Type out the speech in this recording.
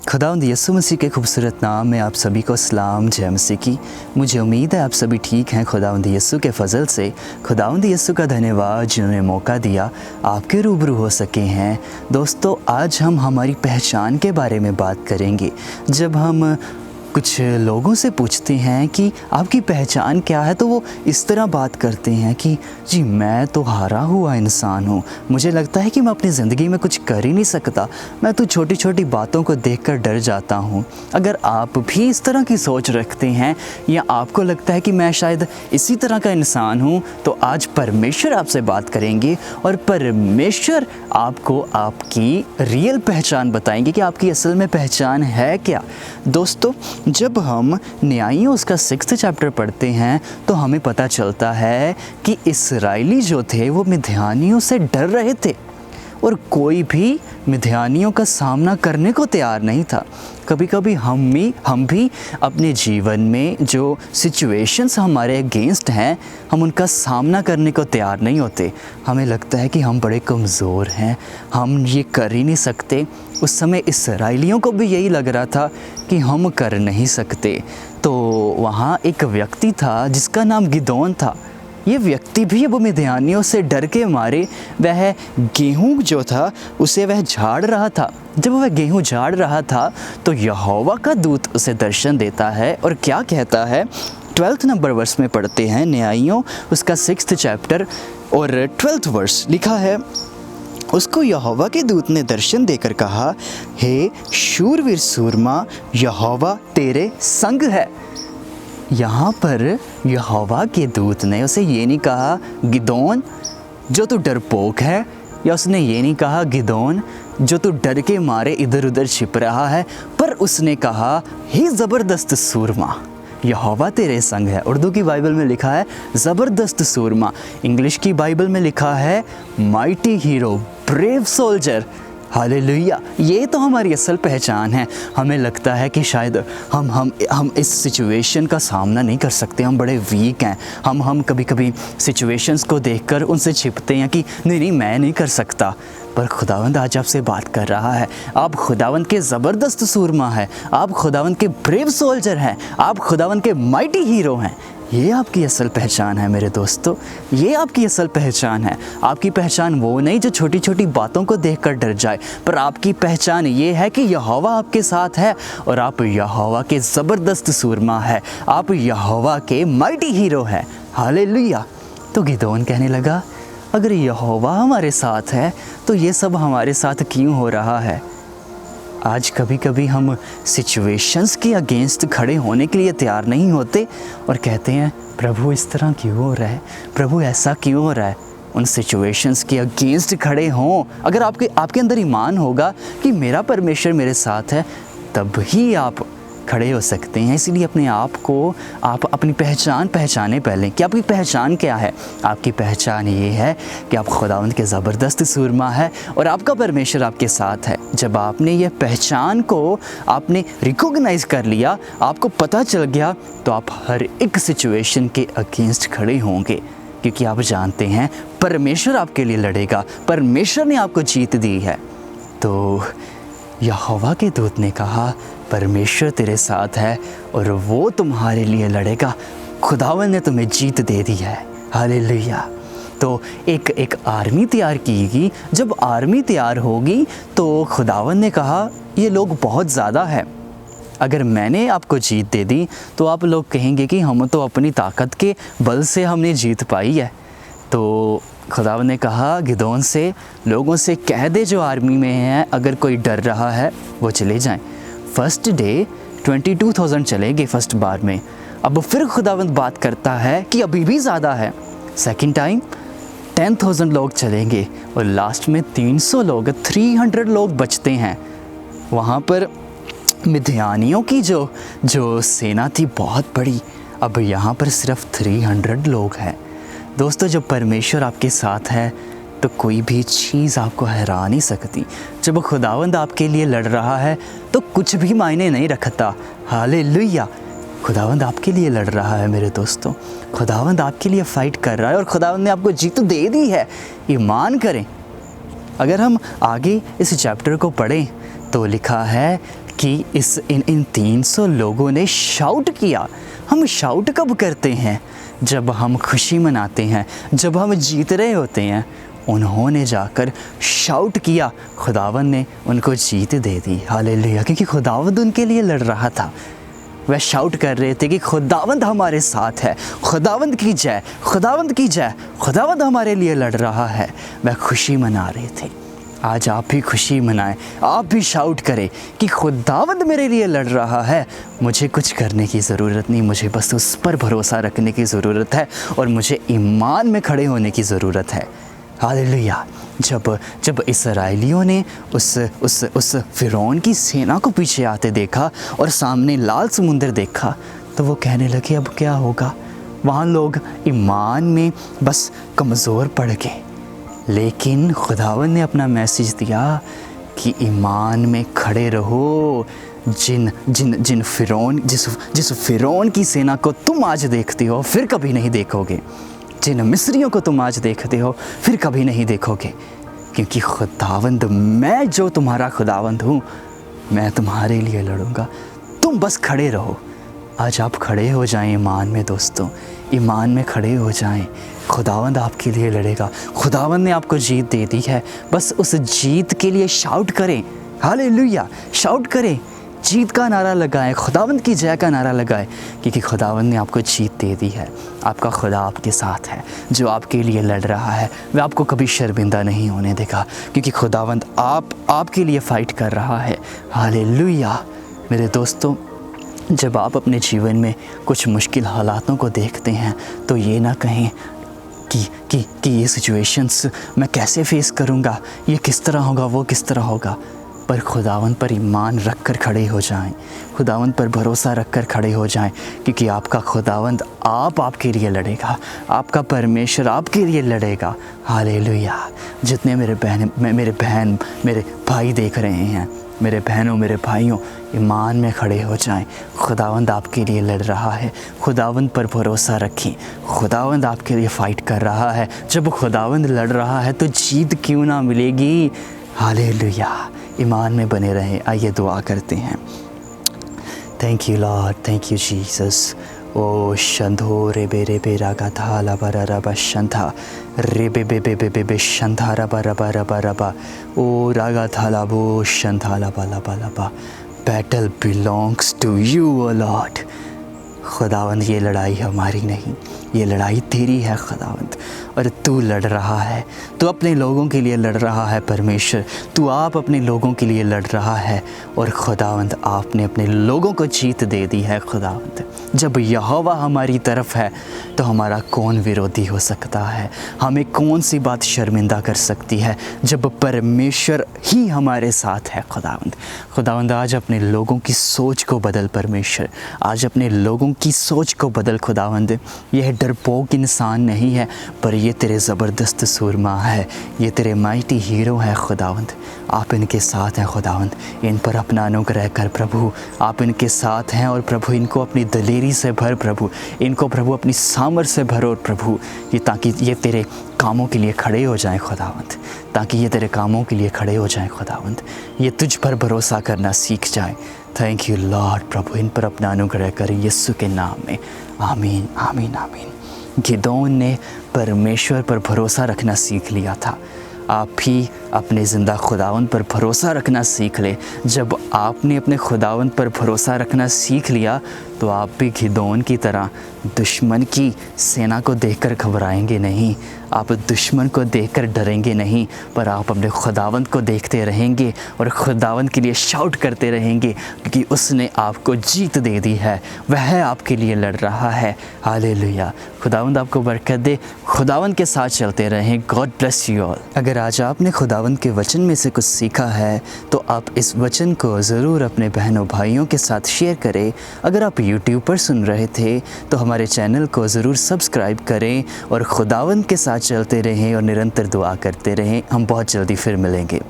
खुदावंद यीशु मसीह के खूबसूरत नाम में आप सभी को सलाम जय मसीह की। मुझे उम्मीद है आप सभी ठीक हैं। खुदावंद यीशु के फजल से खुदावंद यीशु का धन्यवाद जिन्होंने मौका दिया आपके रूबरू हो सके हैं। दोस्तों, आज हम हमारी पहचान के बारे में बात करेंगे। जब हम कुछ लोगों से पूछते हैं कि आपकी पहचान क्या है, तो वो इस तरह बात करते हैं कि जी मैं तो हारा हुआ इंसान हूँ, मुझे लगता है कि मैं अपनी ज़िंदगी में कुछ कर ही नहीं सकता, मैं तो छोटी छोटी बातों को देखकर डर जाता हूँ। अगर आप भी इस तरह की सोच रखते हैं या आपको लगता है कि मैं शायद इसी तरह का इंसान हूँ, तो आज परमेश्वर आपसे बात करेंगे और परमेश्वर आपको आपकी रियल पहचान बताएंगे कि आपकी असल में पहचान है क्या। दोस्तों, जब हम न्यायियों उसका 6th चैप्टर पढ़ते हैं तो हमें पता चलता है कि इस्राएली जो थे वो मिद्यानियों से डर रहे थे और कोई भी मिद्यानियों का सामना करने को तैयार नहीं था। कभी कभी हम भी अपने जीवन में जो सिचुएशंस हमारे अगेंस्ट हैं, हम उनका सामना करने को तैयार नहीं होते। हमें लगता है कि हम बड़े कमज़ोर हैं, हम ये कर ही नहीं सकते। उस समय इस्राएलियों को भी यही लग रहा था कि हम कर नहीं सकते। तो वहाँ एक व्यक्ति था जिसका नाम गिदोन था। ये व्यक्ति भी अब मिद्यानियों से डर के मारे वह गेहूँ जो था उसे वह झाड़ रहा था। जब वह गेहूँ झाड़ रहा था तो यहोवा का दूत उसे दर्शन देता है और क्या कहता है, 12th नंबर वर्स में पढ़ते हैं न्यायियों उसका 6th चैप्टर और 12th वर्स लिखा है, उसको यहोवा के दूत ने दर्शन देकर कहा, हे शूरवीर सूरमा, यहोवा तेरे संग है। यहाँ पर यहोवा के दूत ने उसे ये नहीं कहा गिदोन जो तू डरपोक है, या उसने ये नहीं कहा गिदोन जो तू डर के मारे इधर उधर छिप रहा है, पर उसने कहा हे ज़बरदस्त सूरमा, यहोवा तेरे संग है। उर्दू की बाइबल में लिखा है ज़बरदस्त सूरमा, इंग्लिश की बाइबल में लिखा है mighty hero, brave soldier. Hallelujah, ये तो हमारी असल पहचान है। हमें लगता है कि शायद हम इस सिचुएशन का सामना नहीं कर सकते, हम बड़े वीक हैं। हम कभी कभी सिचुएशंस को देखकर उनसे छिपते हैं कि नहीं मैं नहीं कर सकता। पर खुदावंद आज आपसे बात कर रहा है। आप खुदावंद के ज़बरदस्त सूरमा हैं, आप खुदावंद के ब्रेव सोल्जर हैं, आप खुदावंद के माइटी हीरो हैं। ये आपकी असल पहचान है मेरे दोस्तों, ये आपकी असल पहचान है। आपकी पहचान वो नहीं जो छोटी छोटी बातों को देखकर डर जाए, पर आपकी पहचान ये है कि यहोवा आपके साथ है और आप यहोवा के ज़बरदस्त सूरमा है, आप यहोवा के माइटी हीरो हैं। हालेलुया। तो गिदोन कहने लगा, अगर यहोवा हमारे साथ है तो ये सब हमारे साथ क्यों हो रहा है। आज कभी कभी हम सिचुएशंस के अगेंस्ट खड़े होने के लिए तैयार नहीं होते और कहते हैं प्रभु इस तरह क्यों हो रहा है, प्रभु ऐसा क्यों हो रहा है। उन सिचुएशंस के अगेंस्ट खड़े हों। अगर आपके अंदर ईमान होगा कि मेरा परमेश्वर मेरे साथ है, तब ही आप खड़े हो सकते हैं। इसीलिए अपने आप को आप अपनी पहचान पहचाने पहले कि आपकी पहचान क्या है। आपकी पहचान ये है कि आप खुदावंद के ज़बरदस्त सूरमा है और आपका परमेश्वर आपके साथ है। जब आपने ये पहचान को आपने रिकॉग्नाइज़ कर लिया, आपको पता चल गया, तो आप हर एक सिचुएशन के अगेंस्ट खड़े होंगे, क्योंकि आप जानते हैं परमेश्वर आपके लिए लड़ेगा, परमेश्वर ने आपको जीत दी है। तो यहोवा के दूत ने कहा परमेश्वर तेरे साथ है और वो तुम्हारे लिए लड़ेगा, खुदावन ने तुम्हें जीत दे दी है। हालेलुया। तो एक आर्मी तैयार कीगी। जब आर्मी तैयार होगी तो खुदावन ने कहा ये लोग बहुत ज़्यादा है, अगर मैंने आपको जीत दे दी तो आप लोग कहेंगे कि हम तो अपनी ताकत के बल से हमने जीत पाई है। तो खुदावन ने कहा गिदोन से, लोगों से कह दे जो आर्मी में हैं, अगर कोई डर रहा है वो चले जाएं। फर्स्ट डे 22,000 चले गए फर्स्ट बार में। अब फिर खुदावंद बात करता है कि अभी भी ज़्यादा है। सेकंड टाइम 10,000 लोग चलेंगे और लास्ट में 300 लोग बचते हैं। वहाँ पर मिद्यानियों की जो सेना थी बहुत बड़ी, अब यहाँ पर सिर्फ 300 लोग हैं। दोस्तों, जब परमेश्वर आपके साथ है तो कोई भी चीज़ आपको हरा नहीं सकती। जब खुदावंद आपके लिए लड़ रहा है तो कुछ भी मायने नहीं रखता। हालेलुया। खुदावंद आपके लिए लड़ रहा है मेरे दोस्तों, खुदावंद आपके लिए फ़ाइट कर रहा है और खुदावंद ने आपको जीत दे दी है। ईमान करें। अगर हम आगे इस चैप्टर को पढ़ें तो लिखा है कि इन 300 लोगों ने शाउट किया। हम शाउट कब करते हैं? जब हम खुशी मनाते हैं, जब हम जीत रहे होते हैं। उन्होंने जाकर शाउट किया, खुदावंद ने उनको जीत दे दी। हालेलुया, क्योंकि खुदावंद उनके लिए लड़ रहा था। वह शाउट कर रहे थे कि खुदावंद हमारे साथ है, खुदावंद की जय, खुदावंद की जय, खुदावंद हमारे लिए लड़ रहा है। वह खुशी मना रहे थे। आज आप भी खुशी मनाएं, आप भी शाउट करें कि खुदावंद मेरे लिए लड़ रहा है। मुझे कुछ करने की ज़रूरत नहीं, मुझे बस उस पर भरोसा रखने की ज़रूरत है और मुझे ईमान में खड़े होने की ज़रूरत है। हालेलुया। जब इस्राएलियों ने उस फ़िरौन की सेना को पीछे आते देखा और सामने लाल समुंदर देखा, तो वो कहने लगे अब क्या होगा। वहाँ लोग ईमान में बस कमज़ोर पड़ गए। लेकिन खुदावंद ने अपना मैसेज दिया कि ईमान में खड़े रहो। जिस फ़िरौन की सेना को तुम आज देखते हो फिर कभी नहीं देखोगे, जिन मिस्रियों को तुम आज देखते हो फिर कभी नहीं देखोगे, क्योंकि खुदावंद, मैं जो तुम्हारा खुदावंद हूँ, मैं तुम्हारे लिए लड़ूंगा। तुम बस खड़े रहो। आज आप खड़े हो जाएं ईमान में दोस्तों, ईमान में खड़े हो जाएं। खुदावंद आपके लिए लड़ेगा। खुदावंद ने आपको जीत दे दी है। बस उस जीत के लिए शाउट करें। हालेलुया, शाउट करें, जीत का नारा लगाएं, खुदावंद की जय का नारा लगाएं, क्योंकि खुदावंद ने आपको जीत दे दी है। आपका खुदा आपके साथ है, जो आपके लिए लड़ रहा है वह आपको कभी शर्मिंदा नहीं होने देगा, क्योंकि खुदावंद आपके लिए फ़ाइट कर रहा है। हालेलुया। मेरे दोस्तों, जब आप अपने जीवन में कुछ मुश्किल हालातों को देखते हैं तो ये ना कहें कि ये सिचुएशंस मैं कैसे फ़ेस करूँगा, ये किस तरह होगा, वो किस तरह होगा। पर खुदावंद पर ईमान रख कर खड़े हो जाएं, खुदावंद पर भरोसा रख कर खड़े हो जाएं, क्योंकि आपका खुदावंद आपके लिए लड़ेगा, आपका परमेश्वर आपके लिए लड़ेगा। हालेलुया। जितने मेरे भाई देख रहे हैं, मेरे बहनों, मेरे भाइयों, ईमान में खड़े हो जाएं। खुदावंद आपके लिए लड़ रहा है। खुदावंद पर भरोसा रखें। खुदावंद आपके लिए फ़ाइट कर रहा है। जब खुदावंद लड़ रहा है तो जीत क्यों ना मिलेगी। हालेलुया। ईमान में बने रहें। आइए दुआ करते हैं। Thank you Lord, thank you Jesus. ओ शंधो रे बे रागा था लबा रबा शंधा रे बे शंधा रबा रबा रबा रबा ओ रागा था लाबो शंधा लबा लबा लबा। Battle belongs to you O Lord. खुदावंद, ये लड़ाई हमारी नहीं, ये लड़ाई तेरी है खुदावंद, और तू लड़ रहा है। तू अपने लोगों के लिए लड़ रहा है परमेश्वर। तू आप अपने लोगों के लिए लड़ रहा है, और खुदावंद आपने अपने लोगों को जीत दे दी है। खुदावंद, जब यहोवा हमारी तरफ है तो हमारा कौन विरोधी हो सकता है। हमें कौन सी बात शर्मिंदा कर सकती है जब परमेश्वर ही हमारे साथ है। खुदावंद आज अपने लोगों की सोच को बदल परमेश्वर, आज अपने लोगों की सोच को बदल खुदावंद। यह डरपोक इंसान नहीं है, पर ये तेरे ज़बरदस्त सूरमा है, ये तेरे माइटी हीरो है खुदावंद। आप इनके साथ हैं खुदावंद। इन पर अपना अनुग्रह कर प्रभु। आप इनके साथ हैं और प्रभु इनको अपनी दलेरी से भर प्रभु, इनको प्रभु अपनी सामर्थ से भरो प्रभु, ये ताकि ये तेरे कामों के लिए खड़े हो जाएं खुदावंद, ताकि ये तेरे कामों के लिए खड़े हो जाएं खुदावंद। ये तुझ पर भरोसा करना सीख जाएं। Thank you Lord. प्रभु इन पर अपना अनुग्रह करें यीशु के नाम में। आमीन, आमीन, आमीन। गिदोन ने परमेश्वर पर भरोसा रखना सीख लिया था। आप भी अपने ज़िंदा खुदावंद पर भरोसा रखना सीख ले। जब आपने अपने खुदावंद पर भरोसा रखना सीख लिया तो आप भी गिदोन की तरह दुश्मन की सेना को देखकर घबराएंगे नहीं, आप दुश्मन को देखकर डरेंगे नहीं, पर आप अपने खुदावंद को देखते रहेंगे और खुदावंद के लिए शाउट करते रहेंगे, क्योंकि उसने आपको जीत दे दी है, वह आपके लिए लड़ रहा है। हालेलुया। खुदावंद आपको बरकत दे। खुदावंद के साथ चलते रहें। God bless you all. अगर आज आपने खुदावंद के वचन में से कुछ सीखा है तो आप इस वचन को ज़रूर अपने बहनों भाइयों के साथ शेयर करें। अगर आप यूट्यूब पर सुन रहे थे तो हमारे चैनल को ज़रूर सब्सक्राइब करें और खुदावंद के साथ चलते रहें और निरंतर दुआ करते रहें। हम बहुत जल्दी फिर मिलेंगे।